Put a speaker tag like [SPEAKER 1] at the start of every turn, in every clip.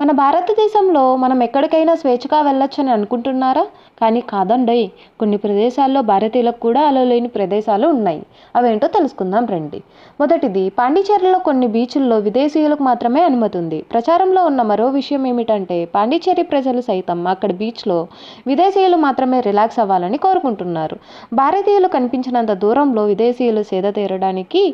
[SPEAKER 1] మన భారతదేశంలో మనం ఎక్కడికైనా స్వేచ్ఛగా వెళ్ళొచ్చని అనుకుంటున్నారా? కానీ కాదండోయ్! కొన్ని ప్రదేశాల్లో భారతీయులకు కూడా అలో లేని ప్రదేశాలు ఉన్నాయి. అవేంటో తెలుసుకుందాం రండి. మొదటిది, పాండిచ్చేరిలో కొన్ని బీచుల్లో విదేశీయులకు మాత్రమే అనుమతి ఉంది. ప్రచారంలో ఉన్న మరో విషయం ఏమిటంటే, పాండిచ్చేరి ప్రజలు సైతం అక్కడి బీచ్లో విదేశీయులు మాత్రమే రిలాక్స్ అవ్వాలని కోరుకుంటున్నారు. భారతీయులు కనిపించినంత దూరంలో విదేశీయులు సేద తీరడానికి,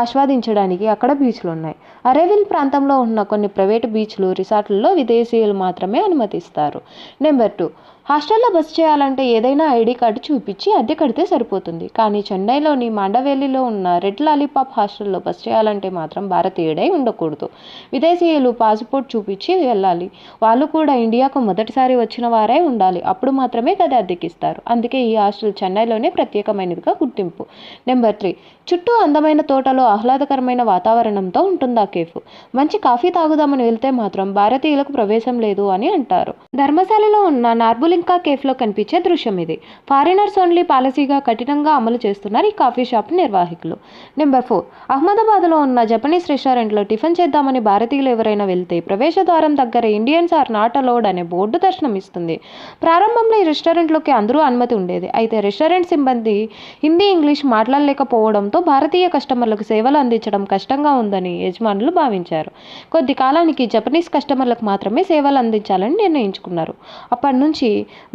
[SPEAKER 1] ఆస్వాదించడానికి అక్కడ బీచ్లున్నాయి. అరేవిల్ ప్రాంతంలో ఉన్న కొన్ని ప్రైవేటు బీచ్లు, రిసార్ట్లలో విదేశీయులు మాత్రమే అనుమతిస్తారు. నెంబర్ 2, హాస్టల్లో బస చేయాలంటే ఏదైనా ఐడి కార్డు చూపించి అద్దె కడితే సరిపోతుంది. కానీ చెన్నైలోని మాండవేలిలో ఉన్న రెడ్ లాలీపాప్ హాస్టల్లో బస చేయాలంటే మాత్రం భారతీయుడై ఉండకూడదు. విదేశీయులు పాస్పోర్ట్ చూపించి వెళ్ళాలి. వాళ్ళు కూడా ఇండియాకు మొదటిసారి వచ్చిన వారై ఉండాలి. అప్పుడు మాత్రమే గది అద్దెకిస్తారు. అందుకే ఈ హాస్టల్ చెన్నైలోనే ప్రత్యేకమైనదిగా గుర్తింపు. నెంబర్ 3, చుట్టూ అందమైన తోటలో ఆహ్లాదకరమైన వాతావరణంతో ఉంటుంది ఆ కేఫ్. మంచి కాఫీ తాగుదామని వెళ్తే మాత్రం భారతీయులకు ప్రవేశం లేదు అని అంటారు. ధర్మశాలలో ఉన్న నార్బులింకా కేఫ్లో కనిపించే దృశ్యం ఇది. ఫారినర్స్ ఓన్లీ పాలసీగా కఠినంగా అమలు చేస్తున్నారు ఈ కాఫీ షాప్ నిర్వాహకులు. నెంబర్ 4, అహ్మదాబాద్లో ఉన్న జపనీస్ రెస్టారెంట్లో టిఫిన్ చేద్దామని భారతీయులు ఎవరైనా వెళ్తే ప్రవేశ ద్వారం దగ్గర ఇండియన్స్ ఆర్ నాట్ అలౌడ్ అనే బోర్డు దర్శనమిస్తుంది. ప్రారంభంలో ఈ రెస్టారెంట్లోకి అందరూ అనుమతి ఉండేది. అయితే రెస్టారెంట్ సిబ్బంది హిందీ, ఇంగ్లీష్ మాట్లాడలేకపోవడంతో భారతీయ కస్టమర్లకు సేవలు అందించడం కష్టంగా ఉందని యజమానులు భావించారు. కొద్ది కాలానికి జపనీస్ కస్టమర్లకు మాత్రమే సేవలు అందించాలని నిర్ణయించుకున్నారు. అప్పటి నుంచి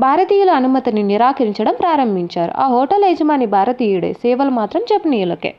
[SPEAKER 1] భారతీయుల అనుమతిని నిరాకరించడం ప్రారంభించారు. ఆ హోటల్ యజమాని భారతీయుడే, సేవలు మాత్రం జపనీయులకే.